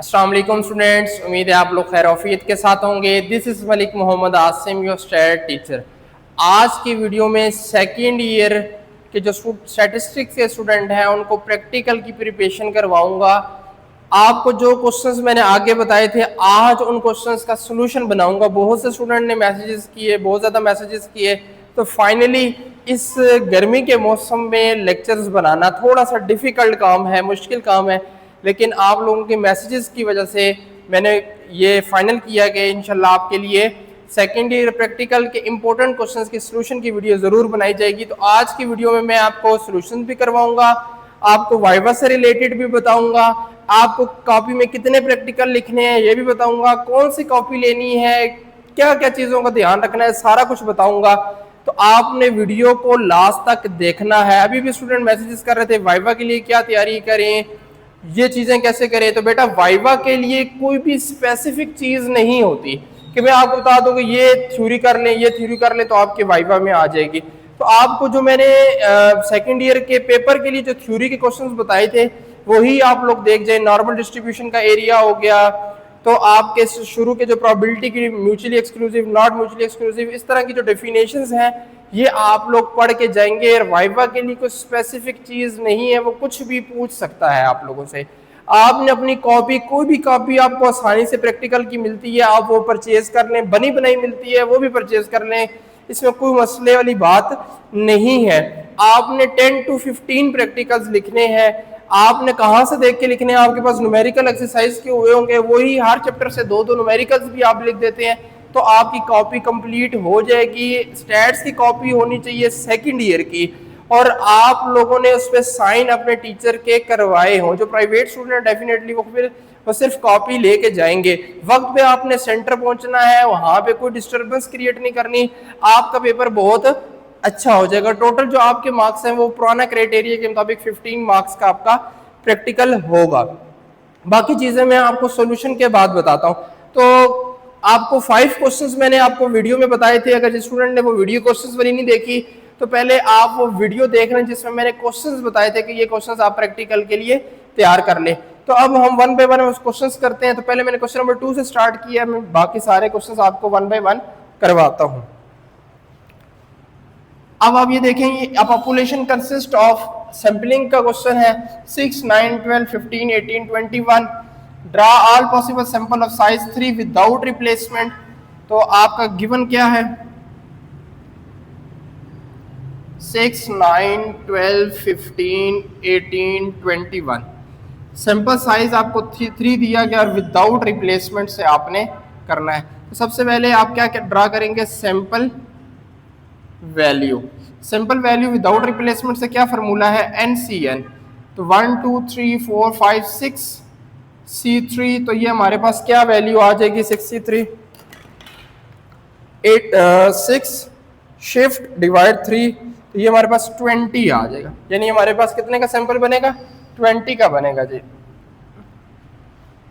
अस्सलाम वालेकुम स्टूडेंट्स, उम्मीद है आप लोग खैर औफियत के साथ होंगे। This is Malik Mohammad Asim, your stat teacher. आज की वीडियो में सेकेंड ईयर के जो स्टैटिस्टिक्स के स्टूडेंट हैं उनको प्रैक्टिकल की प्रिपरेशन करवाऊंगा। आपको जो क्वेश्चंस मैंने आगे बताए थे आज उन क्वेश्चंस का सोल्यूशन बनाऊंगा। बहुत से स्टूडेंट ने मैसेजेस किए, बहुत ज़्यादा मैसेजेस किए, तो फाइनली इस गर्मी के मौसम में लेक्चर्स बनाना थोड़ा सा डिफ़िकल्ट काम है, मुश्किल काम है, लेकिन आप लोगों के मैसेजेस की वजह से मैंने ये फाइनल किया कि इंशाल्लाह आपके लिए सेकेंड ईयर प्रैक्टिकल के इंपॉर्टेंट क्वेश्चंस के सॉल्यूशन की वीडियो ज़रूर बनाई जाएगी। तो आज की वीडियो में मैं आपको सॉल्यूशन भी करवाऊंगा, आपको वाइवा से रिलेटेड भी बताऊंगा, आपको कॉपी में कितने प्रैक्टिकल लिखने हैं ये भी बताऊंगा, कौन सी कॉपी लेनी है, क्या क्या चीज़ों का ध्यान रखना है, सारा कुछ बताऊंगा। तो आपने वीडियो को लास्ट तक देखना है। अभी भी स्टूडेंट मैसेजेस कर रहे थे वाइवा के लिए क्या तैयारी करें, ये चीज़ें कैसे करें। तो बेटा वाइवा के लिए कोई भी स्पेसिफिक चीज़ नहीं होती कि मैं आपको बता दूं कि ये थ्योरी कर लें, ये थ्योरी कर लें तो आपके वाइवा में आ जाएगी। तो आपको जो मैंने सेकेंड ईयर के पेपर के लिए जो थ्योरी के क्वेश्चंस बताए थे वही आप लोग देख जाए। नॉर्मल डिस्ट्रीब्यूशन का एरिया हो गया, तो आपके शुरू के जो प्रोबेबिलिटी की mutually exclusive, not mutually exclusive, इस तरह की जो डेफिनेशंस हैं ये आप लोग पढ़ के जाएंगे। वाइवा के लिए कोई स्पेसिफिक चीज़ नहीं है, वो कुछ भी पूछ सकता है आप लोगों से। आपने अपनी कॉपी, कोई भी कॉपी आपको आसानी से प्रैक्टिकल की मिलती है, आप वो परचेज कर लें, बनी बनाई मिलती है वो भी परचेज कर लें, इसमें कोई मसले वाली बात नहीं है। आपने 10 to 15 प्रैक्टिकल्स लिखने हैं। आपने कहाँ से देख के लिखने हैं, आपके पास न्यूमेरिकल एक्सरसाइज के हुए होंगे, वही हर चैप्टर से दो दो न्यूमेरिकल्स भी आप लिख देते हैं तो आपकी कॉपी कंप्लीट हो जाएगी। स्टैट्स की कॉपी होनी चाहिए सेकंड ईयर की, और आप लोगों ने उस पर साइन अपने टीचर के करवाए हों। जो प्राइवेट स्टूडेंट डेफिनेटली वो सिर्फ कॉपी लेके जाएंगे। वक्त पे आपने सेंटर पहुंचना है, वहां पे कोई डिस्टर्बेंस क्रिएट नहीं करनी, आपका पेपर बहुत अच्छा हो जाएगा। टोटल जो आपके मार्क्स हैं वो पुराना क्राइटेरिया के मुताबिक 15 मार्क्स का आपका प्रैक्टिकल होगा। बाकी चीजें मैं आपको सॉल्यूशन के बाद बताता हूं। तो आपको 5 क्वेश्चंस मैंने आपको वीडियो में बताए थे। अगर जिस स्टूडेंट ने वो वीडियो क्वेश्चंस वाली नहीं देखी तो पहले आप वो वीडियो देख लें जिसमें मैंने क्वेश्चंस बताए थे कि ये क्वेश्चंस आप प्रैक्टिकल के लिए तैयार कर लें। तो अब हम वन बाय वन क्वेश्चंस करते हैं। तो पहले मैंने क्वेश्चन नंबर 2 से स्टार्ट किया, मैं बाकी सारे क्वेश्चंस आपको वन बाय वन करवाता हूं। अब आप ये देखें, पॉपुलेशन कंसिस्ट ऑफ सैंपलिंग का क्वेश्चन है। 6, 9, 12, 15, 18, 21। Draw all possible sample of size 3 without replacement. तो आपका गिवन क्या है? 6, 9, 12, 15, 18, 21। सैंपल साइज आपको 3 दिया गया और विदाउट रिप्लेसमेंट से आपने करना है। तो सबसे पहले आप क्या ड्रा करेंगे? Sample value. Simple value without replacement से क्या फार्मूला है? NCN। तो 1, 2, 3, 4, 5, 6 C3। तो ये हमारे पास क्या वैल्यू आ जाएगी? 63। 6 शिफ्ट डिवाइड 3, तो ये हमारे पास 20 आ जाएगा। यानी हमारे पास कितने का सैंपल बनेगा? 20 का बनेगा जी।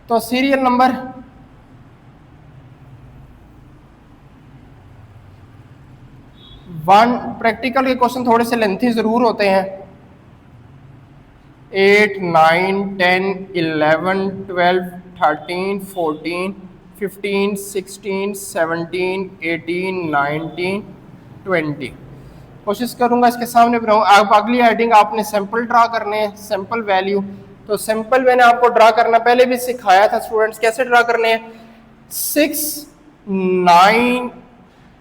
तो सीरियल नंबर 1। प्रैक्टिकल के क्वेश्चन थोड़े से लेंथी जरूर होते हैं। 8, 9, 10, 11, 12, 13, 14, 15, 16, 17, 18, 19, 20। कोशिश करूंगा इसके सामने बनाऊं। अब अगली हेडिंग आपने सैंपल ड्रा करने हैं, सैंपल वैल्यू। तो सैंपल मैंने आपको ड्रा करना पहले भी सिखाया था स्टूडेंट्स, कैसे ड्रा करने हैं। 6, 9,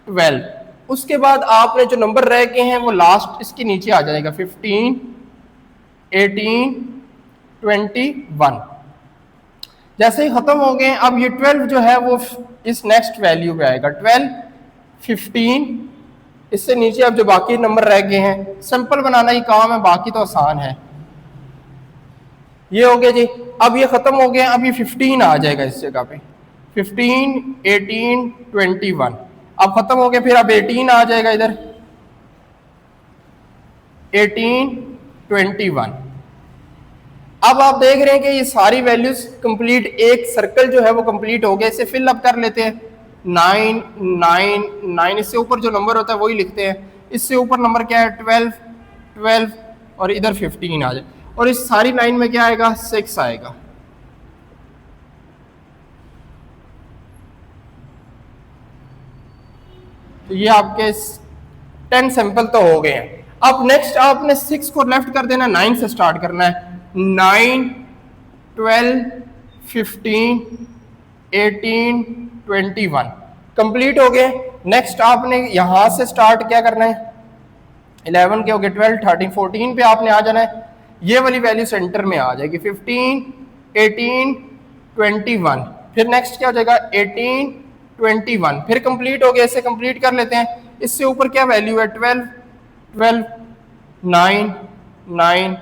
12। उसके बाद आपने जो नंबर रह गए हैं वो लास्ट इसके नीचे आ जाएगा। 15, 18, 21। जैसे ही खत्म हो गए, अब ये 12 जो है वो इस नेक्स्ट वैल्यू पे आएगा। 12, 15, इससे नीचे अब जो बाकी नंबर रह गए हैं, सिंपल बनाना ही काम है, बाकी तो आसान है। ये हो गया जी। अब ये खत्म हो गया, अब ये 15 आ जाएगा इस जगह पे। 15, 18, 21। अब खत्म हो गया, फिर अब 18 आ जाएगा इधर। 18, 21। अब आप देख रहे हैं कि ये सारी वैल्यूज कंप्लीट, एक सर्कल जो है वो कंप्लीट हो गया। इसे फिल अप कर लेते हैं। 9, 9, 9, इससे ऊपर जो नंबर होता है वही लिखते हैं। इससे ऊपर नंबर क्या है? 12, 12, और इधर 15 आ जाए। और इस सारी लाइन में क्या आएगा? 6 आएगा। तो ये आपके 10 सैंपल तो हो गए हैं। अब नेक्स्ट आपने 6 को लेफ्ट कर देना, 9 से स्टार्ट करना है। 9, 12, 15, 18, 21 कंप्लीट हो गए। नेक्स्ट आपने यहां से स्टार्ट क्या करना है, 11 के हो गए, 12, 13, 14 पे आपने आ जाना है। ये वाली वैल्यू सेंटर में आ जाएगी, 15, 18, 21। फिर नेक्स्ट क्या हो जाएगा, 18, 21। फिर कंप्लीट हो गया, इसे कंप्लीट कर लेते हैं। इससे ऊपर क्या वैल्यू है, 12, 12, 9, 9,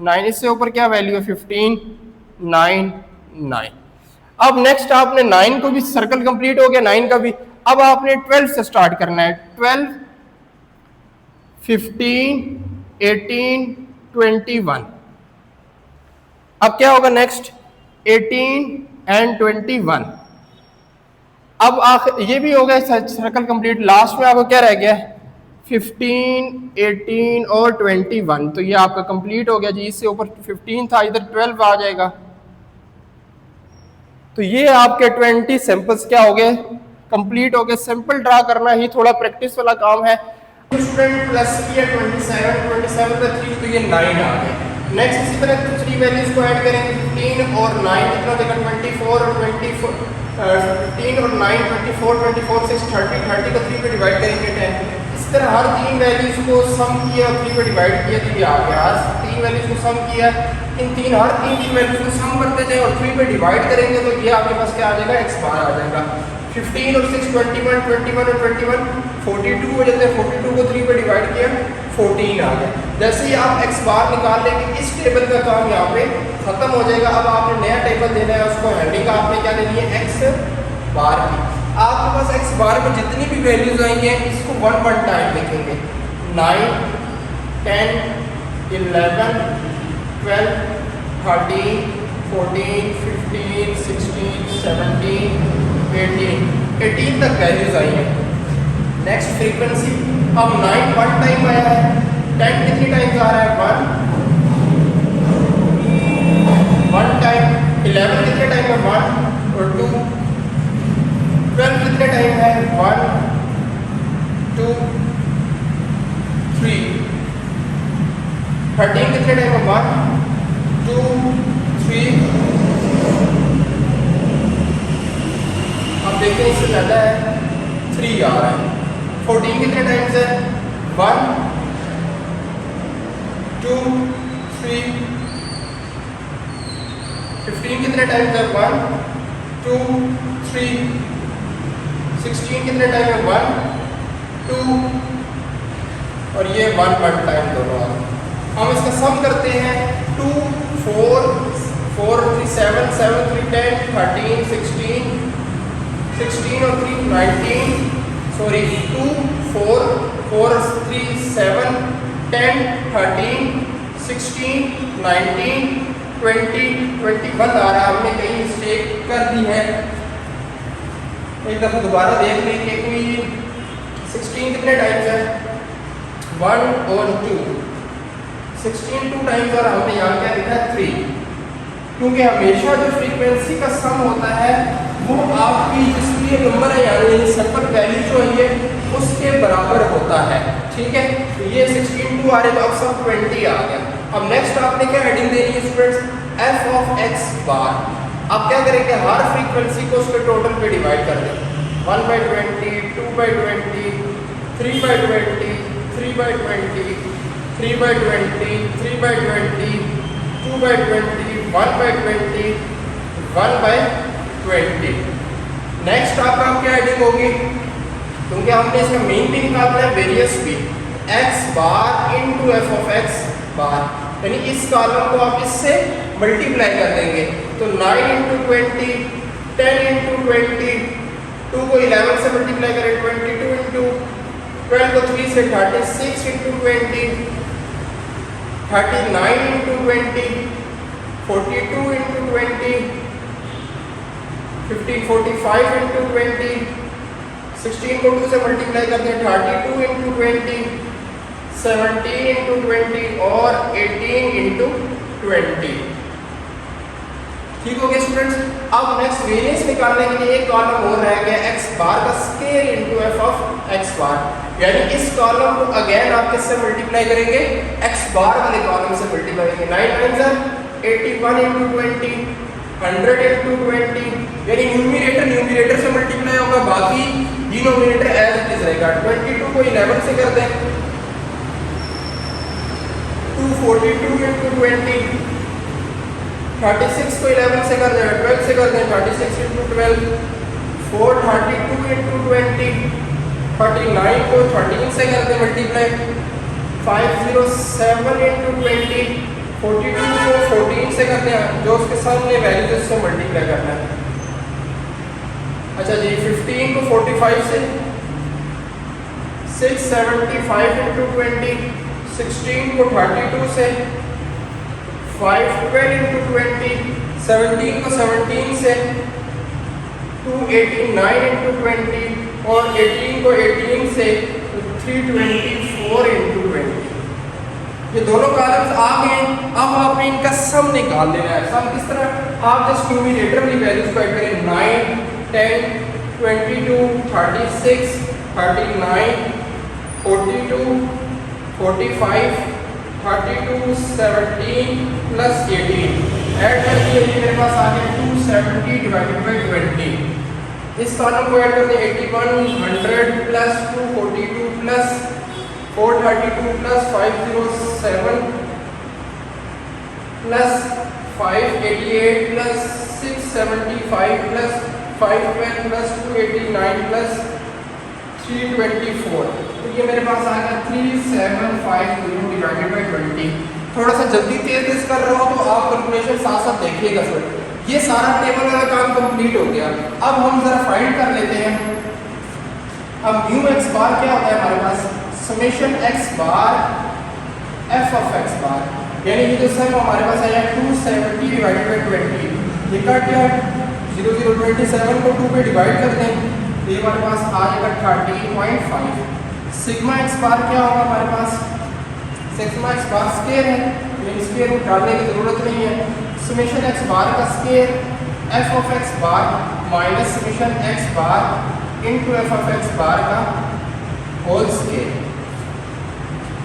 9। इससे ऊपर क्या वैल्यू है, 15, 9, 9। अब नेक्स्ट आपने 9 को भी सर्कल कंप्लीट हो गया, 9 का भी। अब आपने 12 से स्टार्ट करना है, 12, 15, 18, 21। अब क्या होगा नेक्स्ट, 18 एंड 21। अब ये भी हो गया सर्कल कंप्लीट। लास्ट में आपको क्या रह गया, 15, 18 और 21। तो ये आपका कंप्लीट हो गया जी। इससे ऊपर 15 था, इधर 12 आ जाएगा। तो ये आपके 20 सैंपल्स क्या हो गए, कंप्लीट हो गए। सिंपल ड्रा करना ही थोड़ा प्रैक्टिस वाला काम है। स्टूडेंट प्लस किया 27, 27 का 3, तो ये 9 आ गए। नेक्स्ट इसी तरह 3 वैल्यूज को ऐड करेंगे, 15 और 9 कितना देगा, 24 और 24, 15 और 9, 24, 24, 6, 30, 30 को 3 पे डिवाइड करेंगे 10। इस तरह हर 3 वैल्यूज को सम किया, 3 पे डिवाइड किया, तो ये आ गया। हर 3 वैल्यूज को सम किया, हर तीन वैल्यूज को सम करते जाए और 3 पे डिवाइड करेंगे, तो ये आपके पास क्या आ जाएगा, x बार आ जाएगा। 15 और 6 21, 21 और 21 42 हो जाते हैं। 42 को 3 पे डिवाइड किया, 14 आ गया। जैसे ही आप x बार निकाल लेंगे, इस टेबल का काम यहाँ पे खत्म हो जाएगा। अब आपने नया टेबल देना है, उसको हेडिंग आपने क्या देनी है, x बार की। आपके पास x बार में जितनी भी वैल्यूज आएंगे, इसको 1 टाइम लिखेंगे। 9, 10, 11, 12, 13, 14, 15, 16, 17, 18 तक वैल्यूज आई है। नेक्स्ट फ्रीक्वेंसी, अब 9 1 टाइम आया है, 10 कितनी टाइम्स आ रहा है, 1 टाइम। 11 कितने टाइम है, 1 और 2। 12 कितने टाइम है, 1, 2, 3। 13 कितने टाइम है, 1, 2, 3। अब देखते हैं, इससे ज़्यादा है, 3 आ रहा है। 14 कितने टाइम्स है, 1, 2, 3। 15 कितने टाइम्स है, 1, 2, 3। 16 कितने टाइम है, 1, 2 और ये 1 टाइम दोनों आ रहे। हम इसका सम करते हैं, 2, 4, 4, 3, 7, 7, 3, 10, 13, 16, 16 और 3, 19, सॉरी 2, 4, 4, 3, 7, 10, 13, 16, 19, 20, 21 आ रहा है। हमने कहीं मिस्टेक कर दी है, एक दफ़ा दोबारा देख लें कि कोई 16 कितने टाइम्स है, 1 और 2। 16 2 टाइम्स और हमने यहाँ क्या लिखा है, 3। क्योंकि हमेशा जो फ्रीक्वेंसी का सम होता है वो आपकी जिसकी नंबर है, यानी सिंपल वैल्यू जो है उसके बराबर होता है। ठीक है, तो ये 16 2 आ रहे, तो अब सब 20 आ गया। अब नेक्स्ट आपने क्या हेडिंग देनी है स्टूडेंट्स, f ऑफ x बार। आप क्या करेंगे, हर फ्रीक्वेंसी को उसके टोटल पे डिवाइड कर दें। 1/20, 2/20, 3/20, 3/20, 3/20, 3/20, 2/20, 1/20, 1/20। नेक्स्ट आपका क्या हेडिंग होगी, क्योंकि हमने इसका मीन भी निकालना है, वेरियस भी, x bar into F of x बार, यानी इस कॉलम को आप इससे मल्टीप्लाई कर देंगे। तो 9 इंटू 20, 10 इंटू 20, 2 को 11 से मल्टीप्लाई करें, 22 इंटू 12 को 3 से 36 इंटू 20, 39 इंटू 20, 42 इंटू 20, 15, 45 इंटू 20, 16 को 2 से मल्टीप्लाई करते हैं, 32 इंटू 20, 17 इंटू 20 और 18 इंटू 20। ठीक हो गया स्टूडेंट्स। अब नेक्स्ट वेरिएंस निकालने के लिए एक कॉलम और रह गया एक्स बार का square into f of x bar, यानी इस कॉलम को अगेन आप किससे मल्टीप्लाई करेंगे, एक्स बार वाले कॉलम से मल्टीप्लाई करेंगे। 9 9 81 इंटू 20, 100 इंटू 20, यानी न्यूमरेटर से मल्टीप्लाई होगा, बाकी डिनोमिनेटर एज इट इज रहेगा। 22 को 11 से कर दें, 242 इंटू 20, 36 को 11 से कर दें, 12 से कर दें, 36 इंटू 12, 432 इंटू 20, 39 को 13 से कर दें मल्टीप्लाई, 507 इंटू 20, 42 को 14 से कर दें, जो उसके सामने वैल्यू उससे मल्टीप्लाई करना है। अच्छा जी, 15 को 45 से, 675 इंटू 20, 16 को 32 से, 512 इंटू 20, 17 को 17 से, 289 इंटू 20 और 18 को 18 से, 324 इंटू 20। ये दोनों कॉलम्स आ गए। अब आपने इनका सम निकाल लेना है। सम किस तरह, आप जस्ट न्यूमरेटर वाली वैल्यूज को ऐड करें, 9 10 22 36 39 42 45 32 17 प्लस 18 ऐड कर दिए, मेरे पास आ गया 270 डिवाइडेड बाई 20। इस कॉलम को ऐड कर दें, 81 100 plus 242 plus 432 plus 507 plus 588 plus 675 plus 512 plus 289 plus 324। तो ये मेरे पास आ गया 3750 डिवाइडेड बाई 20। थोड़ा सा जल्दी तेज कर रहा हूँ तो आप कैलकुलेशन साथ साथ देखिएगा सर। ये सारा टेबल वाला काम कंप्लीट हो गया। अब हम जरा फाइंड कर लेते हैं। अब न्यू एक्स बार क्या होता है हमारे पास, summation x bar f of x bar, यानी ये जो सम हमारे पास आया 270 डिवाइडेड बाई 20। ये कट गया 0027 को 2 पे डिवाइड कर दें, ये हमारे पास आ जाएगा 13.5। सिग्मा एक्स बार क्या होगा हमारे पास, सिग्मा एक्स बार स्केयर है, लेकिन स्केयर निकालने की ज़रूरत नहीं है। समेशन एक्स बार का square f of x bar minus summation x bar into f of x bar का होल स्केयर।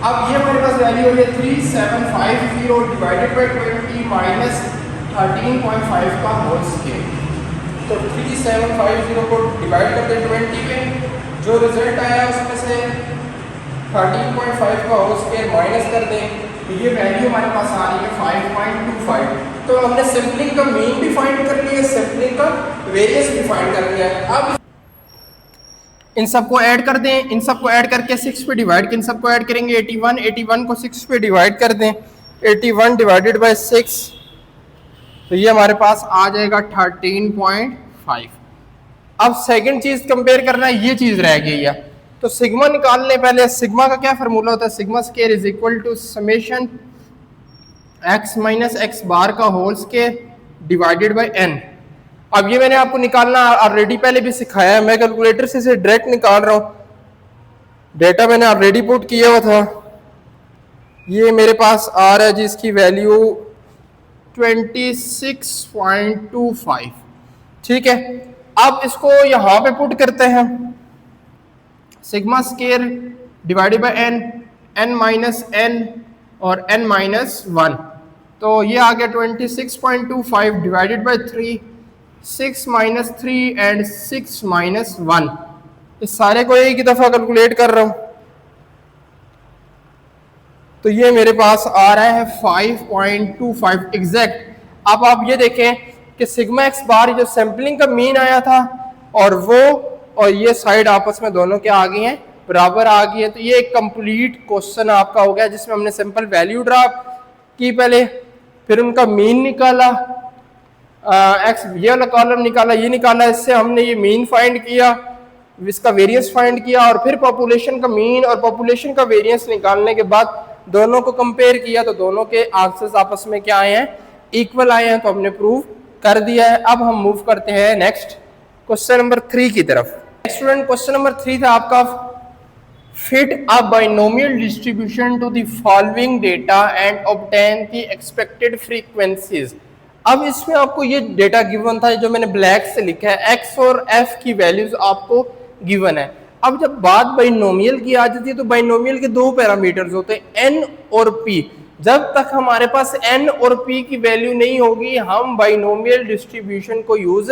अब ये हमारे पास वैल्यू है 3750 डिवाइडेड बाई 20 माइनस 13.5 का होल स्केयर। तो 3750 को डिवाइड करते 20 पे, जो रिजल्ट आया उसमें से 13.5 का होल स्केयर माइनस कर दें, तो ये वैल्यू हमारे पास आ रही है 5.25। तो हमने सैंपलिंग का मीन भी फाइंड कर लिया, सैंपलिंग का वेरिएंस भी फाइंड कर लिया। अब इन सबको ऐड कर दें, इन सबको ऐड करके 6 पे डिवाइड, इन सबको ऐड करेंगे 81 को 6 पे डिवाइड कर दें, 81 डिवाइडेड बाई 6, तो ये हमारे पास आ जाएगा 13.5। अब सेकंड चीज कंपेयर करना है, ये चीज रह गई है। तो सिग्मा निकालने पहले, सिग्मा का क्या फार्मूला होता है, sigma square is equal to summation x minus x bar का whole square divided by N. अब ये मैंने आपको निकालना ऑलरेडी पहले भी सिखाया है, मैं कैलकुलेटर से इसे डायरेक्ट निकाल रहा हूं। डेटा मैंने ऑलरेडी पुट किया हुआ था। ये मेरे पास आ रहा है जी, इसकी वैल्यू 26.25। ठीक है, अब इसको यहां पे पुट करते हैं, sigma square divided by n, n minus n और एन माइनस 1। तो ये आ गया 26.25 divided by 3, 6 minus 3 and 6 minus 1। इस सारे को एक ही दफा कैलकुलेट कर रहा हूं, तो ये मेरे पास आ रहा है 5.25 एग्जैक्ट। अब आप ये देखें कि सिग्मा एक्स बार जो सैंपलिंग का मीन आया था और वो और ये साइड आपस में दोनों क्या आ गई हैं, बराबर आ गई है। तो ये एक कंप्लीट क्वेश्चन आपका हो गया जिसमें हमने सिंपल वैल्यू ड्रा की पहले, फिर उनका मीन निकाला, एक्स ये वाला कॉलम निकाला, ये निकाला, इससे हमने ये मीन फाइंड किया, इसका वेरिएंस फाइंड किया और फिर पॉपुलेशन का मीन और पॉपुलेशन का वेरिएंस निकालने के बाद दोनों को कंपेयर किया तो दोनों के आंसर्स आपस में क्या आए हैं, इक्वल आए हैं। तो हमने प्रूव कर दिया है। अब हम मूव करते हैं नेक्स्ट क्वेश्चन नंबर 3 की तरफ। स्टूडेंट क्वेश्चन नंबर 3 था आपका, fit a binomial distribution to the following data and obtain the expected frequencies. अब इसमें आपको ये डेटा गिवन था जो मैंने ब्लैक से लिखा है, एक्स और एफ की वैल्यूज आपको गिवन है। अब जब बात बाइनोमियल की आ जाती है तो बाइनोमियल के दो पैरामीटर्स होते हैं, एन और पी। जब तक हमारे पास एन और पी की वैल्यू नहीं होगी हम बाइनोमियल डिस्ट्रीब्यूशन को यूज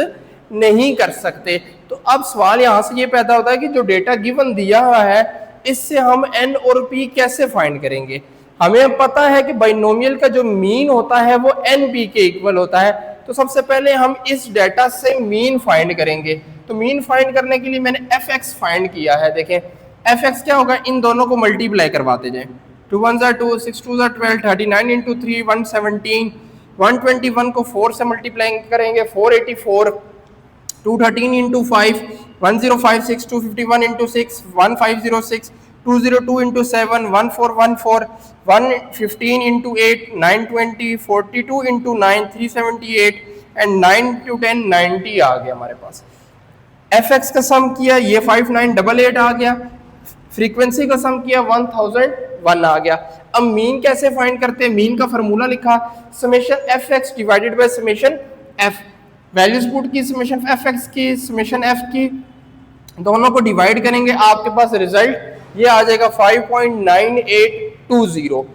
नहीं कर सकते। तो अब सवाल यहां से ये पैदा होता है कि जो डेटा गिवन दिया हुआ है इससे हम एन और पी कैसे फाइंड करेंगे। हमें पता है कि बाइनोमियल का जो मीन होता है वो एन पी के इक्वल होता है। तो सबसे पहले हम इस डेटा से मीन फाइंड करेंगे। तो मीन फाइंड करने के लिए मैंने एफ एक्स फाइंड किया है। देखें एफ एक्स क्या होगा, इन दोनों को मल्टीप्लाई करवाते जाए। 2 1 2 6 2 12 39 इंटू 3 117, 121 को 4 से मल्टीप्लाई करेंगे 484, 213 into 5 1056, 251 into 6 1506, 202 into 7 1414, 115 into 8 920, 42 into 9 378 and 9 to 10 90 आ गया हमारे पास। एफ एक्स का सम किया ये 5988 आ गया, फ्रीक्वेंसी का सम किया 1001 आ गया। अब मीन कैसे फाइंड करते हैं, मीन का फार्मूला लिखा summation F x divided by summation F, values put की समेशन एफ एक्स की समेशन एफ की, दोनों को डिवाइड करेंगे आपके पास रिजल्ट ये आ जाएगा 5.9820।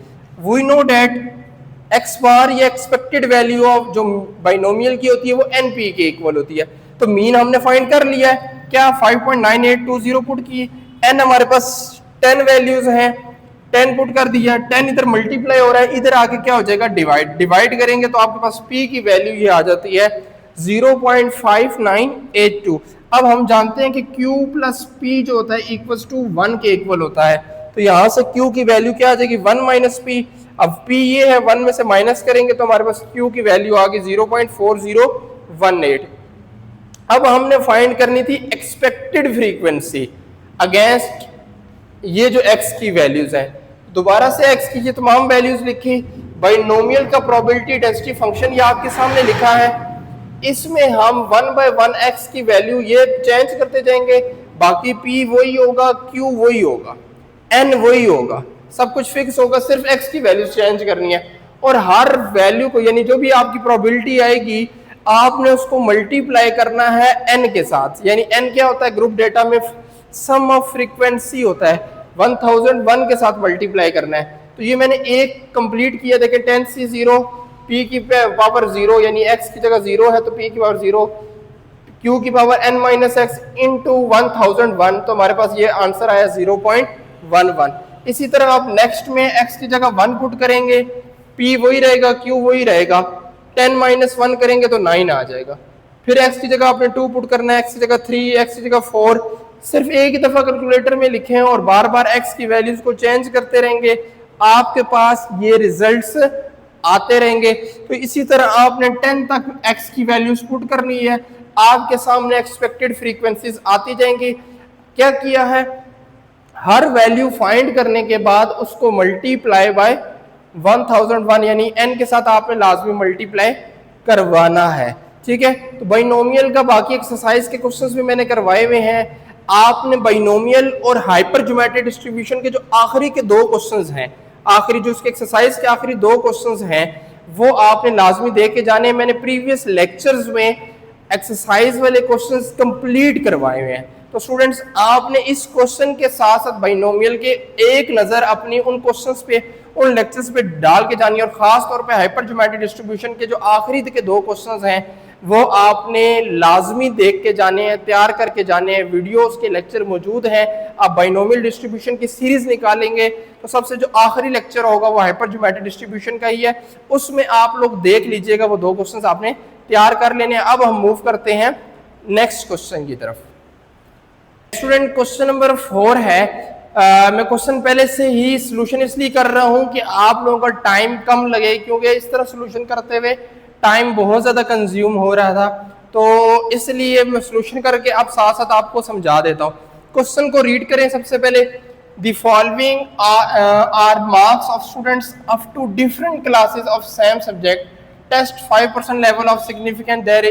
वी नो डेट एक्स बार ये एक्सपेक्टेड वैल्यू ऑफ जो बाइनोमियल की होती है वो एन पी के इक्वल होती है। तो मीन हमने फाइंड कर लिया है, क्या 5.9820 पुट की, एन हमारे पास 10 वैल्यूज हैं, 10 पुट कर दिया, 10 इधर मल्टीप्लाई हो रहा है, इधर आके क्या हो जाएगा डिवाइड करेंगे तो आपके पास पी की वैल्यू ये आ जाती है 0.5982। अब हम जानते हैं कि q प्लस पी जो होता है इक्वल्स टू 1 के इक्वल होता है। तो यहां से q की वैल्यू क्या आ जाएगी 1 माइनस पी। अब p ये है 1 में से माइनस करेंगे तो हमारे पास q की वैल्यू आ गई 0.4018। अब हमने फाइंड करनी थी एक्सपेक्टेड फ्रीक्वेंसी अगेंस्ट ये जो x की वैल्यूज हैं। दोबारा से x की ये तमाम वैल्यूज लिखी, बाइनोमियल का प्रोबेबिलिटी डेंसिटी फंक्शन ये आपके सामने लिखा है, इसमें हम 1/1 x की वैल्यू ये चेंज करते जाएंगे, बाकी p वही होगा, q वही होगा, n वही होगा, सब कुछ फिक्स होगा, सिर्फ x की वैल्यू चेंज करनी है। और हर वैल्यू को यानी जो भी आपकी प्रोबेबिलिटी आएगी आपने उसको मल्टीप्लाई करना है n के साथ। यानी n क्या होता है ग्रुप डेटा में सम ऑफ फ्रीक्वेंसी होता है, 1001 के साथ मल्टीप्लाई करना है। तो ये मैंने एक कंप्लीट किया, देखें 10 से 0 p की पावर 0 यानी x की जगह 0 है तो p की पावर 0, q की power n minus x into 1001, तो हमारे पास ये आंसर आया 0.11। इसी तरह आप नेक्स्ट में x की जगह 1 पुट करेंगे, p वही रहेगा, q वही रहेगा, 10 माइनस 1 करेंगे तो 9 आ जाएगा। फिर x की जगह आपने 2 पुट करना है, x की जगह 3, x की जगह 4, सिर्फ एक ही दफा कैलकुलेटर में लिखें और बार बार x की वैल्यूज को चेंज करते रहेंगे, आपके पास ये रिजल्ट्स आते रहेंगे। तो इसी तरह आपने 10 तक x की वैल्यूज पुट करनी है, आपके सामने एक्सपेक्टेड फ्रीक्वेंसीज आती जाएंगी। क्या किया है, हर वैल्यू फाइंड करने के बाद उसको मल्टीप्लाई बाय 1001 यानी n के साथ आपने लाजमी मल्टीप्लाई करवाना है। ठीक है, तो बाइनोमियल का बाकी एक्सरसाइज के क्वेश्चंस भी मैंने करवाए हुए हैं। आपने बाइनोमियल और हाइपर ज्योमेट्रिक डिस्ट्रीब्यूशन के जो आखिरी के 2 क्वेश्चंस हैं, आखिरी जो उसके एक्सरसाइज के आखिरी 2 क्वेश्चंस हैं वो आपने लाजमी दे के जाने। मैंने प्रीवियस लेक्चर्स में एक्सरसाइज वाले क्वेश्चंस कंप्लीट करवाए हुए हैं। तो स्टूडेंट्स आपने इस क्वेश्चन के साथ साथ बाइनोमियल के एक नज़र अपनी उन क्वेश्चंस पे, उन लेक्चर्स पे डाल के जानी है। और खास तौर पे हाइपर ज्योमेट्रिक डिस्ट्रीब्यूशन के जो आखिरी के 2 क्वेश्चंस हैं वो आपने लाजमी देख के जाने हैं, तैयार करके जाने हैं। वीडियोस के लेक्चर मौजूद हैं, आप बाइनोमियल डिस्ट्रीब्यूशन की सीरीज निकालेंगे तो सबसे जो आखिरी लेक्चर होगा वो हाइपर ज्योमेट्रिक डिस्ट्रीब्यूशन का ही है, उसमें आप लोग देख लीजिएगा, वो 2 क्वेश्चंस आपने तैयार कर लेने हैं। अब हम मूव करते हैं नेक्स्ट क्वेश्चन की तरफ। स्टूडेंट क्वेश्चन नंबर 4 है। मैं क्वेश्चन पहले से ही सोल्यूशन इसलिए कर रहा हूं कि आप लोगों का टाइम कम लगे, क्योंकि इस तरह सोल्यूशन करते हुए टाइम बहुत ज़्यादा कंज्यूम हो रहा था, तो इसलिए मैं सोल्यूशन करके अब साथ साथ आपको समझा देता हूँ। क्वेश्चन को रीड करें सबसे पहले। The following are marks of students up to different classes of same subject, test 5% level of significant there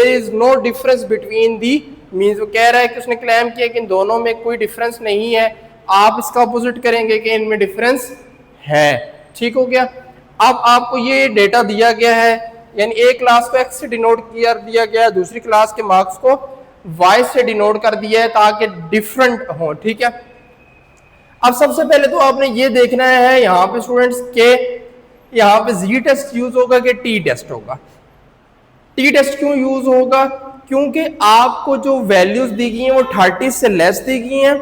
is no difference between the means. वो कह रहा है कि उसने क्लेम किया कि इन दोनों में कोई डिफरेंस नहीं है, आप इसका अपोजिट करेंगे कि इनमें डिफरेंस है। ठीक हो गया। अब आपको ये डेटा दिया गया है यानी एक क्लास को x से डिनोट कर दिया गया है, दूसरी क्लास के मार्क्स को y से डिनोट कर दिया है ताकि डिफरेंट हो। ठीक है, अब सबसे पहले तो आपने ये देखना है यहाँ पे स्टूडेंट्स के यहाँ पे जी टेस्ट यूज होगा कि टी टेस्ट होगा। टी टेस्ट क्यों यूज होगा? क्योंकि आपको जो वैल्यूज दी गई हैं वो 30 से लेस दी गई हैं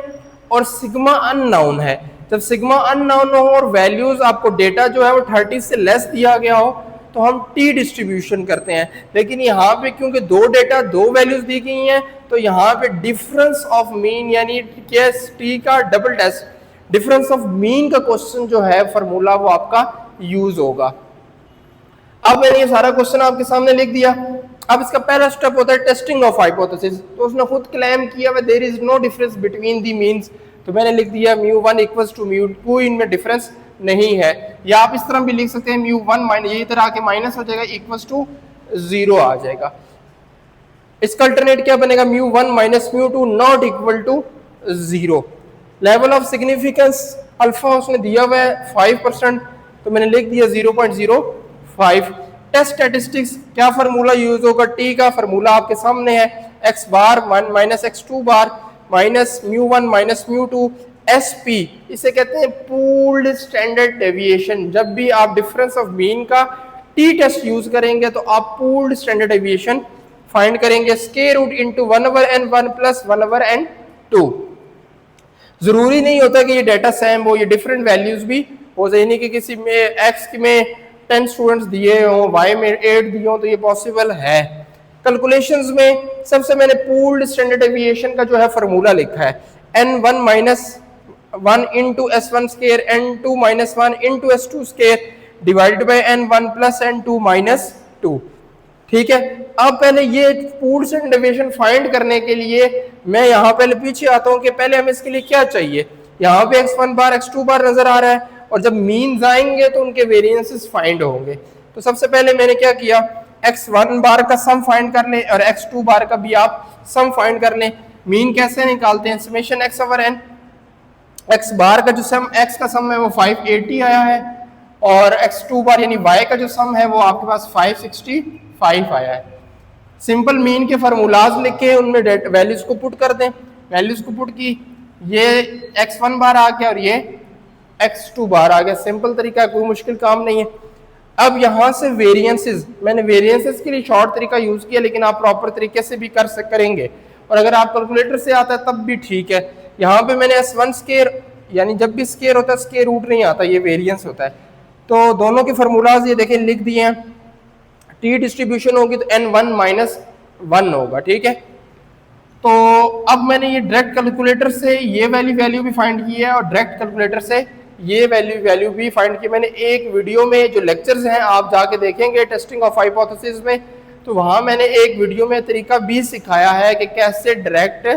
और सिग्मा अननोन है। जब सिग्मा अननोन हो और वैल्यूज आपको डेटा जो है वो 30 से लेस दिया गया हो तो हम टी डिस्ट्रीब्यूशन करते हैं। लेकिन यहाँ पे क्योंकि दो डेटा दो वैल्यूज दी गई हैं तो यहाँ पे डिफरेंस ऑफ मीन यानी टी का double test difference of mean का क्वेश्चन जो है फार्मूला वो आपका यूज होगा। अब मैंने ये सारा क्वेश्चन आपके सामने लिख दिया। अब इसका पहला स्टेप होता है टेस्टिंग ऑफ हाइपोथेसिस। तो उसने खुद क्लेम किया है there is no difference between the means, तो मैंने लिख दिया μ1 इक्वल्स टू μ2, इनमें डिफरेंस नहीं है। या आप इस तरह भी लिख सकते हैं μ1 माइनस, ये इधर आके माइनस हो जाएगा, इक्वल्स टू 0 आ जाएगा। इसका अल्टरनेट क्या बनेगा? μ1 minus μ2 not equal to 0। Level of significance alpha उसने दिया हुआ है 5%, तो मैंने लिख दिया 0.05। टेस्ट स्टैटिस्टिक्स क्या फार्मूला यूज होगा? टी का फार्मूला आपके सामने है, x बार माइनस x2 बार माइनस μ1 माइनस μ2 SP, इसे कहते हैं पूल्ड स्टैंडर्ड डेविएशन। जब भी आप डिफरेंस ऑफ मीन का टी टेस्ट यूज करेंगे तो आप पूल्ड स्टैंडर्ड डेविएशन फाइंड करेंगे। Square root into 1/n1 plus 1/n2। जरूरी नहीं होता कि ये डेटा सेम हो, ये डिफरेंट वैल्यूज भी हो जाए, कि किसी में x में 10 स्टूडेंट्स दिए हों, y में 8 दिए हों, तो ये पॉसिबल है। कैलकुलेशंस में सबसे मैंने पूल्ड स्टैंडर्ड डेविएशन का जो है फार्मूला लिखा है, n1 minus 1 into s1 square n2 minus 1 into s2 square divided bye n1 plus n2 minus 2। ठीक है, अब पहले ये पूल्ड स्टैंडर्ड डेविएशन फाइंड करने के लिए मैं यहाँ पहले पीछे आता हूँ कि पहले हमें इसके लिए क्या चाहिए। यहाँ पे x1 बार x2 बार नजर आ रहा है और जब मीन्स आएंगे तो उनके वेरिएंसेस फाइंड होंगे। तो सबसे पहले मैंने क्या किया, x1 बार का सम फाइंड कर लें और x2 बार का भी आप सम फाइंड कर लें। मीन कैसे निकालते हैं? Summation x over n, x बार का जो सम x का सम है वो 580 आया है और x2 बार यानी y का जो सम है वो आपके पास 565 आया है। सिंपल मीन के फार्मूलाज लिखे, उनमें वैल्यूज को पुट कर दें। वैल्यूज को पुट की, ये x1 बार आ गया और ये x2 बार आ गया। सिंपल तरीका है, कोई मुश्किल काम नहीं है। अब यहाँ से वेरिएंसेस, मैंने वेरिएंसेस के लिए शॉर्ट तरीका यूज किया, लेकिन आप प्रॉपर तरीके से भी करेंगे और अगर आप कैलकुलेटर से आता है तब भी ठीक है। यहाँ पे मैंने s1 स्क्वायर, यानी जब भी स्क्वायर होता है स्क्वायर रूट नहीं आता, ये वेरिएंस होता है। तो दोनों के फार्मूलाज ये देखें लिख दिए हैं। टी डिस्ट्रीब्यूशन होगी तो n1 माइनस 1 होगा। ठीक है, तो अब मैंने ये डायरेक्ट कैलकुलेटर से ये वैल्यू भी फाइंड की है और डायरेक्ट कैलकुलेटर से ये वैल्यू भी फाइंड की। मैंने एक वीडियो में जो लेक्चर्स हैं आप जाके देखेंगे टेस्टिंग ऑफ हाइपोथेसिस में, तो वहां मैंने एक वीडियो में तरीका भी सिखाया है कि कैसे डायरेक्ट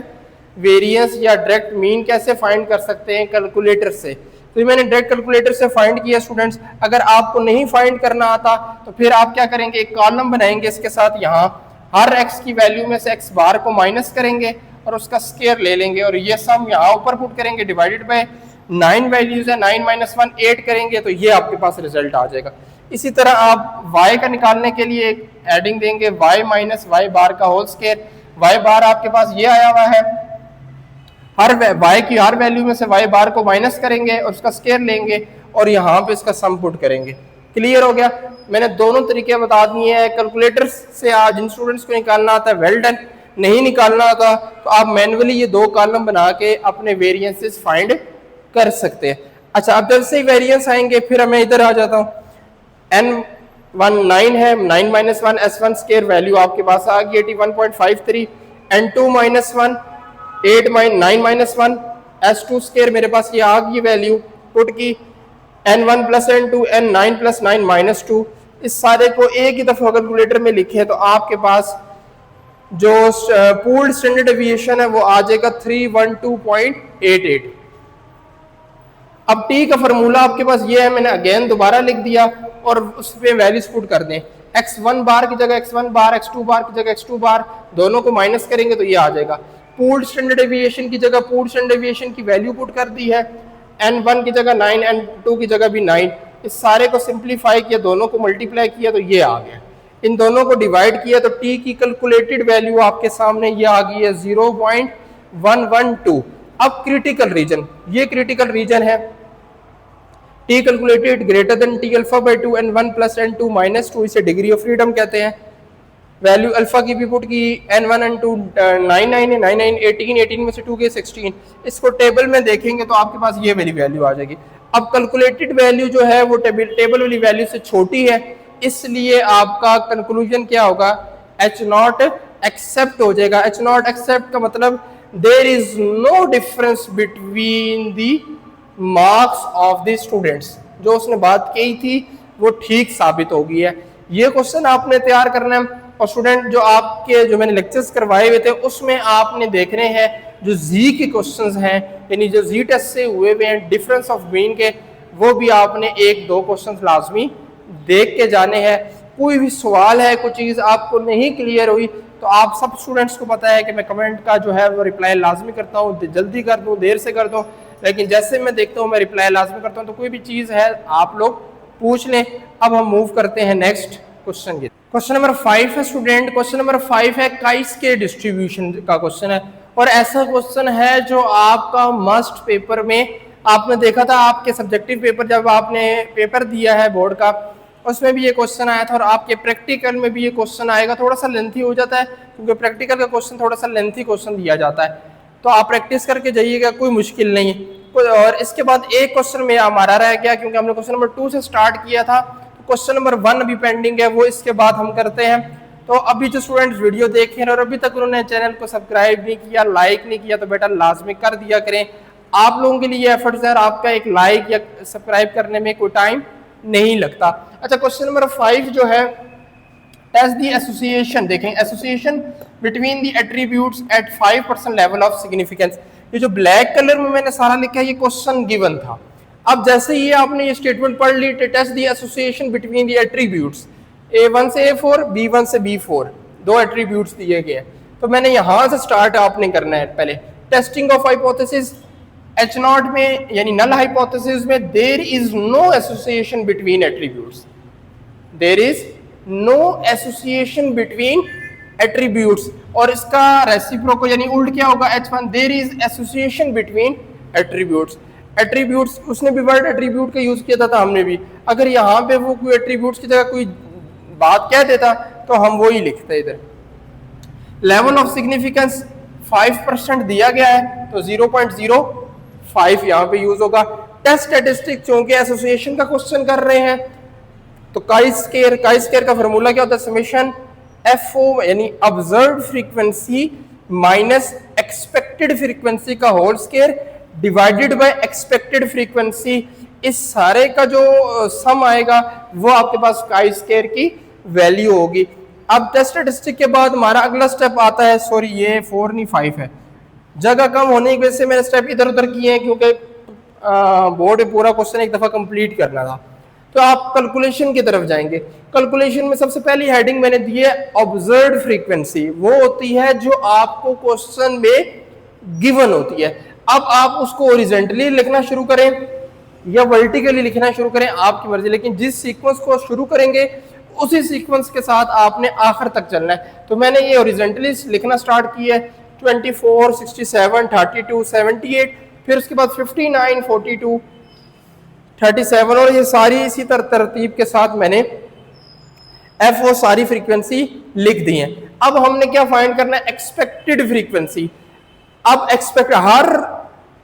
वेरिएंस या डायरेक्ट मीन कैसे फाइंड कर सकते हैं कैलकुलेटर से। तो ये मैंने डायरेक्ट कैलकुलेटर से फाइंड किया स्टूडेंट्स। अगर आपको नहीं फाइंड करना आता तो फिर आप क्या करेंगे, एक कॉलम बनाएंगे इसके साथ, यहाँ हर x की वैल्यू में से x बार को माइनस करेंगे और उसका स्क्वायर ले लेंगे और ये सम यहाँ ऊपर पुट करेंगे, डिवाइडेड बाय 9 वैल्यूज है, 9 माइनस 1 8 करेंगे तो ये आपके पास रिजल्ट आ जाएगा। इसी तरह आप y का निकालने के लिए एक एडिंग देंगे, y माइनस y बार का होल स्क्वायर। y बार आपके पास ये आया हुआ है, हर y की हर वैल्यू में से y बार को माइनस करेंगे और उसका स्क्वायर लेंगे और यहाँ पे इसका सम पुट करेंगे। क्लियर हो गया? मैंने दोनों तरीके बता दिए हैं। कैलकुलेटर से आज जिन स्टूडेंट्स को निकालना आता है वेल डन, नहीं निकालना आता तो आप मैन्युअली ये दो कॉलम बना के अपने वेरिएंसेस फाइंड कर सकते हैं। अच्छा, अब जब से वेरिएंस आएंगे फिर मैं इधर आ जाता हूँ। n1 9 है, 9 माइनस 1 s1 स्क्वायर वैल्यू आपके पास आ गई 81.53, n2 minus 1 9 minus 1 s2 square मेरे पास ये आ गई वैल्यू पुट की, n1 plus n2 n9 plus 9 minus 2। इस सारे को एक ही दफा कैलकुलेटर में लिखे तो आपके पास जो पूल्ड स्टैंडर्ड डेविएशन है वो आ जाएगा 312.88। अब टी का फार्मूला आपके पास ये है, मैंने अगेन दोबारा लिख दिया और उस पर वैल्यूज पुट कर दें। x1 बार की जगह x1 बार, x2 बार की जगह x2 बार, दोनों को माइनस करेंगे तो ये आ जाएगा। पूल्ड स्टैंडर्ड डेविएशन की जगह पूल्ड स्टैंडर्ड डेविएशन की वैल्यू पुट कर दी है, n1 की जगह 9, n2 की जगह भी 9। इस सारे को सिंप्लीफाई किया, दोनों को मल्टीप्लाई किया तो ये आ गया। इन दोनों को डिवाइड किया तो टी की कैलकुलेटेड वैल्यू आपके सामने ये आ गई है 0.112। अब क्रिटिकल रीजन, ये क्रिटिकल रीजन है, T calculated greater than T alpha by 2 and 1 plus n two minus 2, इसे डिग्री ऑफ फ्रीडम कहते हैं। वैल्यू अल्फा की भी पुट की, n1 n2 99 है, 99 18, 18 में से 2 गए 16। इसको टेबल में देखेंगे तो आपके पास ये वाली वैल्यू आ जाएगी। अब कैलकुलेटेड वैल्यू जो है वो टेबल वाली वैल्यू से छोटी है, इसलिए आपका कंक्लूजन क्या होगा, एच नॉट एक्सेप्ट हो जाएगा। एच नॉट एक्सेप्ट का मतलब there is no difference between the marks of the students. जो उसने बात कही थी वो ठीक साबित हो गई है। ये क्वेश्चन आपने तैयार करना है और स्टूडेंट जो आपके जो मैंने लेक्चर्स करवाए हुए थे उसमें आपने देखने हैं जो जी के क्वेश्चंस हैं, यानी जो जी टेस्ट से हुए हुए हैं डिफरेंस ऑफ मीन के, वो भी आपने एक दो क्वेश्चंस लाजमी देख के जाने हैं। कोई भी सवाल है, कोई चीज़ आपको नहीं क्लियर हुई तो आप सब स्टूडेंट्स को पता है कि मैं कमेंट का जो है वो रिप्लाई लाजमी करता हूँ, जल्दी कर दूँ देर से कर दूँ, लेकिन जैसे मैं देखता हूँ मैं रिप्लाई लाजमी करता हूँ। तो कोई भी चीज़ है आप लोग पूछ लें। अब हम मूव करते हैं नेक्स्ट क्वेश्चन की। क्वेश्चन नंबर 5 है स्टूडेंट, क्वेश्चन नंबर 5 है chi-square डिस्ट्रीब्यूशन का क्वेश्चन है, और ऐसा क्वेश्चन है जो आपका मस्ट पेपर में आपने देखा था। आपके सब्जेक्टिव पेपर जब आपने पेपर दिया है बोर्ड का, उसमें भी ये क्वेश्चन आया था और आपके प्रैक्टिकल में भी ये क्वेश्चन आएगा। थोड़ा सा लेंथी हो जाता है क्योंकि प्रैक्टिकल का क्वेश्चन थोड़ा सा लेंथी क्वेश्चन दिया जाता है, तो आप प्रैक्टिस करके जाइएगा, कोई मुश्किल नहीं। और इसके बाद एक क्वेश्चन में हमारा रह गया क्योंकि हमने क्वेश्चन नंबर 2 से स्टार्ट किया था, तो क्वेश्चन नंबर 1 अभी पेंडिंग है, वो इसके बाद हम करते हैं। तो अभी जो स्टूडेंट्स वीडियो देख रहे हैं और अभी तक उन्होंने चैनल को सब्सक्राइब नहीं किया, लाइक नहीं किया, तो बेटा लाजमी कर दिया करें। आप लोगों के लिए एफर्ट्स है, आपका एक लाइक या सब्सक्राइब करने में कोई टाइम नहीं लगता। अच्छा, क्वेश्चन नंबर 5 जो है, टेस्ट द एसोसिएशन। देखें, association between the attributes at 5% level of significance. ये जो ब्लैक कलर में मैंने सारा लिखा है ये क्वेश्चन गिवन था। अब जैसे ही आपने ये स्टेटमेंट पढ़ ली, test the association between the attributes A1 से A4, B1 से B4, दो एट्रीब्यूट्स दिए गए हैं। तो मैंने यहां से स्टार्ट आपने करना है। पहले टेस्टिंग ऑफ हाइपोथेसिस, H0 में यानी नल हाइपोथेसिस में there is no association between attributes, there is no association between attributes. और इसका रेसिप्रोकल यानी उल्ट क्या होगा, H1, there is association between attributes. Attributes, उसने भी वर्ड एट्रीब्यूट का यूज किया था हमने भी। अगर यहाँ पे वो कोई एट्रीब्यूट्स की जगह कोई बात कह देता तो हम वो ही लिखते इधर। लेवल ऑफ सिग्निफिकेंस 5% दिया गया है तो 0.05 यहाँ पे यूज होगा। टेस्ट स्टैटिस्टिक, चूंकि एसोसिएशन का क्वेश्चन कर रहे हैं तो chi-square का फॉर्मूला क्या होता है, समेशन FO यानी observed frequency minus expected frequency का whole square divided by expected frequency. इस सारे का जो सम आएगा वो आपके पास chi-square की वैल्यू होगी। अब टेस्ट स्टैटिस्टिक के बाद हमारा अगला स्टेप आता है, सॉरी ये 4 नहीं 5 है, जगह कम होने की वजह से मैंने स्टेप इधर उधर किए हैं क्योंकि बोर्ड में पूरा क्वेश्चन एक दफा कंप्लीट करना था। तो आप कैलकुलेशन की तरफ जाएंगे। कैलकुलेशन में सबसे पहली हेडिंग मैंने दी है ऑब्जर्व्ड फ्रीक्वेंसी, वो होती है जो आपको क्वेश्चन में गिवन होती है। अब आप उसको ओरिजेंटली लिखना शुरू करें या वर्टिकली लिखना शुरू करें, आपकी मर्जी, लेकिन जिस सीक्वेंस को शुरू करेंगे उसी सीक्वेंस के साथ आपने आखिर तक चलना है। तो मैंने ये ओरिजेंटली लिखना स्टार्ट किया है, 24, 67, 32, 78, फिर उसके बाद 59, 42, 37, और ये सारी इसी तरतीब के साथ मैंने FO सारी फ्रीक्वेंसी लिख दी है। अब हमने क्या फाइंड करना है, एक्सपेक्टेड फ्रीक्वेंसी। अब हर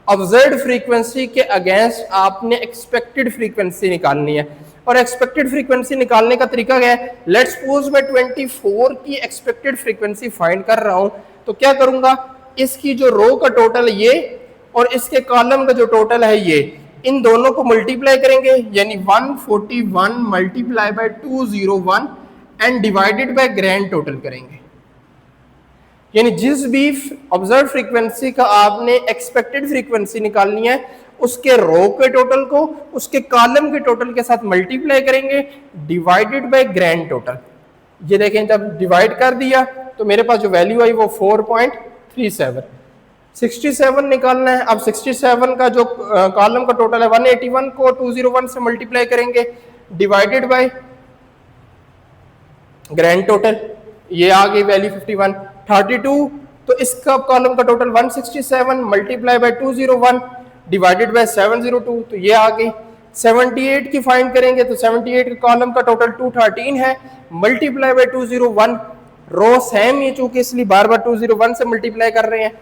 ऑब्जर्व्ड फ्रीक्वेंसी के अगेंस्ट आपने एक्सपेक्टेड फ्रीक्वेंसी निकालनी है। और एक्सपेक्टेड फ्रीक्वेंसी निकालने का तरीका क्या है, लेट्स सपोज मैं 24 की एक्सपेक्टेड फ्रीक्वेंसी फाइंड कर रहा हूं, तो क्या करूंगा, इसकी जो रो का टोटल ये और इसके कॉलम का जो टोटल है ये, इन दोनों को मल्टीप्लाई करेंगे, यानी 141 multiply by 201 and divided by grand total करेंगे। यानी जिस भी ऑब्जर्व फ्रीक्वेंसी का आपने एक्सपेक्टेड फ्रीक्वेंसी निकालनी है उसके रो के टोटल को उसके कॉलम के टोटल के साथ मल्टीप्लाई करेंगे डिवाइडेड बाय ग्रैंड टोटल। ये देखें, जब डिवाइड कर दिया तो मेरे पास जो वैल्यू आई वो 4.37। 67 निकालना है। अब 67 का जो कॉलम का टोटल है 181 को 201 से मल्टीप्लाई करेंगे डिवाइडेड बाय ग्रैंड टोटल ये आ गई वैल्यू 51। 32 तो इसका कॉलम का total 167 multiply by 201 divided by 702 तो ये आ गई। 78 की फाइंड करेंगे तो 78 के कॉलम का टोटल 213 है मल्टीप्लाई बाय 201 रो सेम ये चूंकि इसलिए बार बार 201 से मल्टीप्लाई कर रहे हैं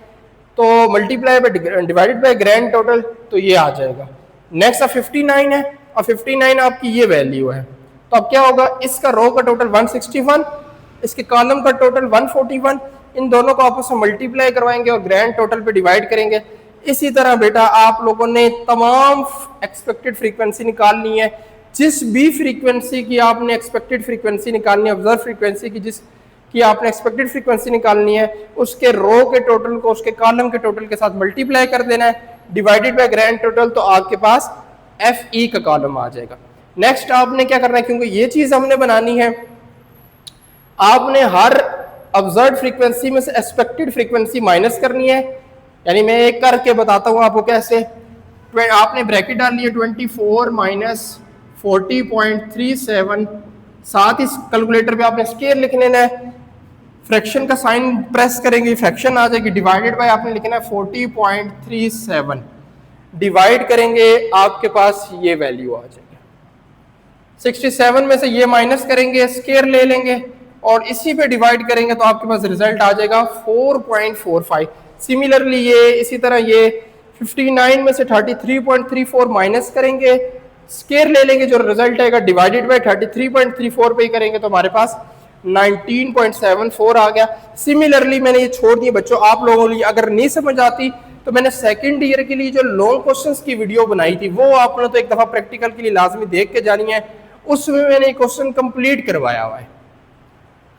तो multiply by divided by grand total तो ये आ जाएगा। नेक्स्ट अब 59 है और 59 आपकी ये वैल्यू है तो अब क्या होगा इसका रो का टोटल 161 इसके कॉलम का टोटल 141 इन दोनों को आपस में मल्टीप्लाई करवाएंगे और ग्रैंड टोटल पे डिवाइड करेंगे। इसी तरह बेटा आप लोगों ने तमाम एक्सपेक्टेड फ्रीक्वेंसी निकालनी है। जिस भी फ्रीक्वेंसी की आपने एक्सपेक्टेड फ्रीक्वेंसी निकालनी है ऑब्जर्व फ्रीक्वेंसी की जिस कि आपने एक्सपेक्टेड फ्रीक्वेंसी निकालनी है उसके रो के टोटल को उसके कॉलम के टोटल के साथ मल्टीप्लाई कर देना है डिवाइडेड बाय ग्रैंड टोटल तो आपके पास एफ ई का कॉलम आ जाएगा। नेक्स्ट आपने क्या करना है क्योंकि ये चीज हमने बनानी है आपने हर ऑब्जर्व फ्रीक्वेंसी में से एक्सपेक्टेड फ्रीक्वेंसी माइनस करनी है। यानी मैं एक करके बताता हूं आपको कैसे। आपने ब्रैकेट डाल लिया 24 माइनस 40.37 साथ ही कैलकुलेटर पे आपने स्केयर लिख लेना है फ्रैक्शन का साइन प्रेस करेंगे फ्रैक्शन आ जाएगी डिवाइडेड बाय आपने लिखना है 40.37 डिवाइड करेंगे आपके पास ये वैल्यू आ जाएगी। 67 में से ये माइनस करेंगे स्केयर ले लेंगे और इसी पे डिवाइड करेंगे तो आपके पास रिजल्ट आ जाएगा 4.45। सिमिलरली ये इसी तरह ये 59 में से 33.34 माइनस करेंगे स्केयर ले लेंगे जो रिजल्ट आएगा डिवाइडेड बाय 33.34 पे ही करेंगे तो हमारे पास 19.74 आ गया। सिमिलरली मैंने ये छोड़ दिए बच्चों आप लोगों लिए अगर नहीं समझ आती तो मैंने सेकंड ईयर के लिए जो लॉन्ग क्वेश्चंस की वीडियो बनाई थी वो आपने तो एक दफा प्रैक्टिकल के लिए लाजमी देख के जानी है उसमें मैंने क्वेश्चन कंप्लीट करवाया हुआ है।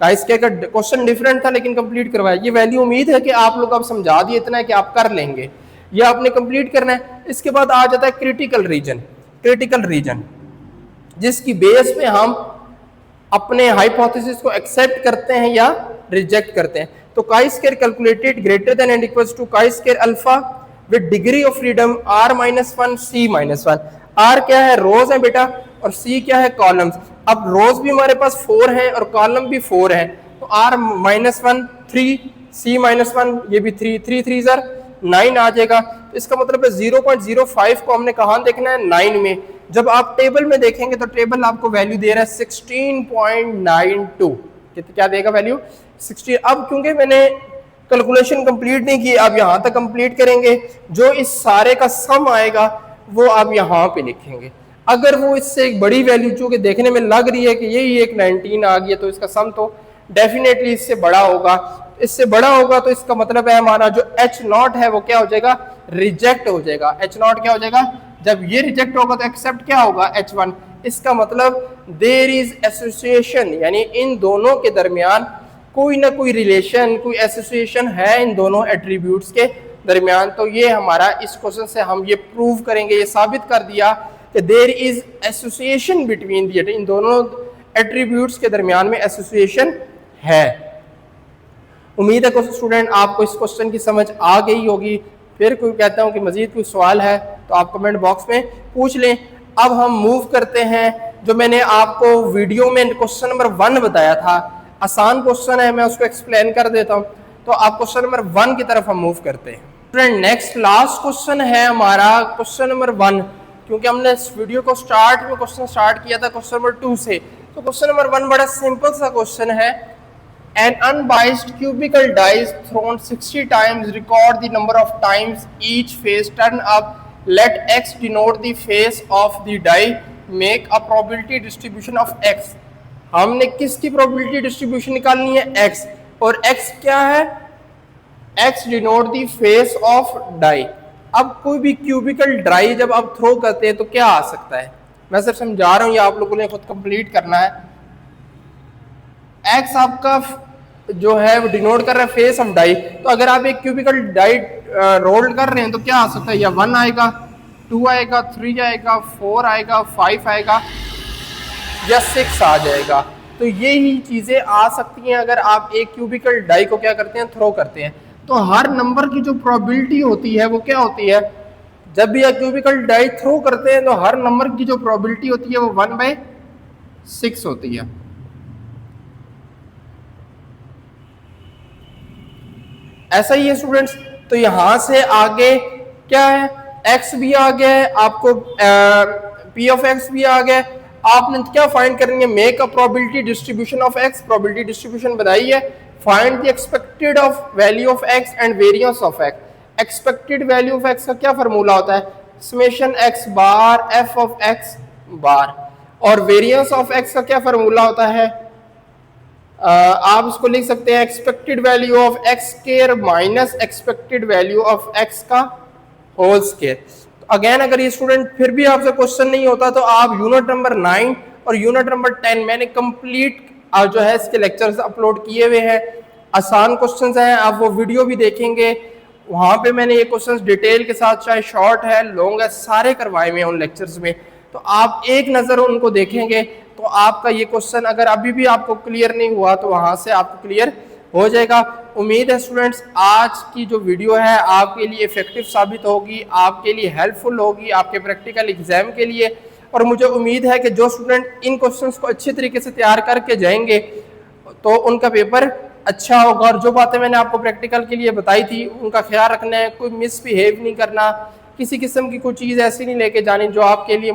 इसके का क्वेश्चन डिफरेंट था लेकिन कंप्लीट करवाया। ये वैल्यू उम्मीद है कि आप लोग अब समझा दिए इतना है कि आप कर लेंगे ये आपने कंप्लीट करना है। इसके बाद आ जाता है क्रिटिकल रीजन जिसकी बेस पे हम अपने हाइपोथेसिस को एक्सेप्ट करते हैं या रिजेक्ट करते हैं। तो chi square calculated greater than and equals to chi square alpha with degree of freedom r-1 c-1। r क्या है रोज है बेटा और c क्या है कॉलम्स। अब रोज भी हमारे पास 4 हैं और कॉलम भी 4 हैं तो r-1 3 c-1 ये भी 3 3 9 आ जाएगा। तो इसका मतलब है 0.05 को हमने कहाँ देखना है 9 में। जब आप टेबल में देखेंगे तो टेबल आपको वैल्यू दे रहा है 16.92 क्या देगा वैल्यू 16। अब क्योंकि मैंने कैलकुलेशन कंप्लीट नहीं की अब यहाँ तक कंप्लीट करेंगे जो इस सारे का सम आएगा वो आप यहाँ पे लिखेंगे। अगर वो इससे एक बड़ी वैल्यू चूंकि देखने में लग रही है कि यही एक 19 आ गया तो इसका सम तो डेफिनेटली इससे बड़ा होगा। इससे बड़ा होगा तो इसका मतलब है हमारा जो H0 है वो क्या हो जाएगा रिजेक्ट हो जाएगा। H0 क्या हो जाएगा जब ये रिजेक्ट होगा तो एक्सेप्ट क्या होगा H1। इसका मतलब देयर इज एसोसिएशन यानी इन दोनों के दरमियान कोई ना कोई रिलेशन कोई एसोसिएशन है इन दोनों एट्रीब्यूट्स के दरमियान। तो ये हमारा इस क्वेश्चन से हम ये प्रूव करेंगे ये साबित कर दिया कि there is association between the इन दोनों एट्रीब्यूट्स के दरमियान में एसोसिएशन है। उम्मीद है कुछ स्टूडेंट आपको इस क्वेश्चन की समझ आ गई होगी। फिर कोई कहता हूं कि मजीद कोई सवाल है तो आप कमेंट बॉक्स में पूछ लें। अब हम मूव करते हैं जो मैंने आपको वीडियो में क्वेश्चन नंबर 1 बताया था आसान क्वेश्चन है मैं उसको एक्सप्लेन कर देता हूं। तो आप क्वेश्चन नंबर 1 की तरफ हम मूव करते हैं। फ्रेंड नेक्स्ट लास्ट क्वेश्चन है हमारा क्वेश्चन नंबर 1 क्योंकि हमने इस वीडियो को स्टार्ट में क्वेश्चन स्टार्ट किया था क्वेश्चन नंबर 2 से। तो क्वेश्चन नंबर 1 बड़ा सिंपल सा क्वेश्चन है। An unbiased cubical die is thrown 60 times. Record the number of times each face turn up. Let x denote the face of the die. Make a probability distribution of x. हमने किसकी probability distribution निकालनी है x और x क्या है x denote the face of die। अब कोई भी cubical die जब आप थ्रो करते हैं तो क्या आ सकता है मैं सिर्फ समझा रहा हूँ ये आप लोगों ने खुद कंप्लीट करना है। x आपका जो है वो डिनोट कर रहा है फेस ऑफ डाई। तो अगर आप एक क्यूबिकल डाई रोल कर रहे हैं तो क्या आ सकता है या 1 आएगा 2 आएगा 3 आएगा 4 आएगा 5 आएगा या 6 आ जाएगा। तो यही चीजें आ सकती हैं अगर आप एक क्यूबिकल डाई को क्या करते हैं थ्रो करते हैं। तो हर नंबर की जो प्रोबेबिलिटी होती है वो क्या होती है जब भी आप क्यूबिकल डाई थ्रो करते हैं तो हर नंबर की जो प्रोबेबिलिटी होती है वो 1/6 होती है। ऐसा ही है स्टूडेंट्स। तो यहां से आगे क्या है, एक्स भी आ गया है आपको, पी ऑफ एक्स भी आ गया। आपने क्या फाइंड करनी है, make a probability distribution of x, probability distribution बताई है, find the expected of value of x and variance of x. Expected value of x का क्या फार्मूला होता है, summation x bar f of x bar, और variance of x का क्या formula होता है, आप इसको लिख सकते हैं expected value of x square minus expected value of x का होल स्क्वायर। अगेन अगर ये स्टूडेंट फिर भी आपसे क्वेश्चन नहीं होता तो आप यूनिट नंबर 9 और यूनिट नंबर 10 मैंने कंप्लीट जो है इसके लेक्चर्स अपलोड किए हुए हैं, आसान क्वेश्चंस हैं, आप वो वीडियो भी देखेंगे, वहां पे मैंने ये क्वेश्चंस डिटेल के साथ, चाहे शॉर्ट है लॉन्ग है, सारे करवाए हुए हैं उन लेक्चर्स में। तो आप एक नज़र उनको देखेंगे तो आपका ये क्वेश्चन अगर अभी भी आपको क्लियर नहीं हुआ तो वहां से आपको क्लियर हो जाएगा। उम्मीद है स्टूडेंट्स आज की जो वीडियो है आपके लिए इफेक्टिव साबित होगी, आपके लिए हेल्पफुल होगी आपके प्रैक्टिकल एग्जाम के लिए, और मुझे उम्मीद है कि जो स्टूडेंट इन क्वेश्चंस को अच्छे तरीके से तैयार करके जाएंगे तो उनका पेपर अच्छा होगा। और जो बातें मैंने आपको प्रैक्टिकल के लिए बताई थी उनका ख्याल रखना है, कोई मिसबिहेव नहीं करना, किसी किस्म की कोई चीज़ ऐसी नहीं लेके जानी जो आपके लिए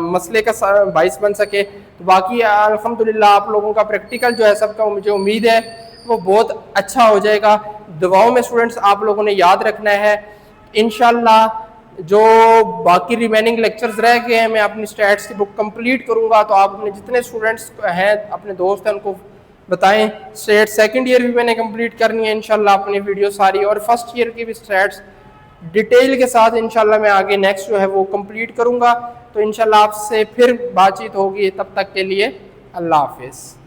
मसले का बाइस बन सके। तो बाकी अल्हम्दुलिल्लाह आप लोगों का प्रैक्टिकल जो है सबका मुझे उम्मीद है वो बहुत अच्छा हो जाएगा। दुआओं में स्टूडेंट्स आप लोगों ने याद रखना है। इंशाल्लाह जो बाकी रिमेनिंग लेक्चर्स रह गए हैं मैं अपनी स्टैट्स की बुक कंप्लीट करूंगा, तो आप अपने जितने स्टूडेंट्स हैं अपने दोस्त हैं उनको बताएं। स्टेट सेकंड ईयर भी मैंने कंप्लीट करनी है इंशाल्लाह अपनी वीडियो सारी, और फर्स्ट ईयर की भी स्टैट्स डिटेल के साथ इंशाल्लाह मैं आगे नेक्स्ट जो है वो कंप्लीट करूंगा। तो इंशाल्लाह आपसे फिर बातचीत होगी, तब तक के लिए अल्लाह हाफिज़।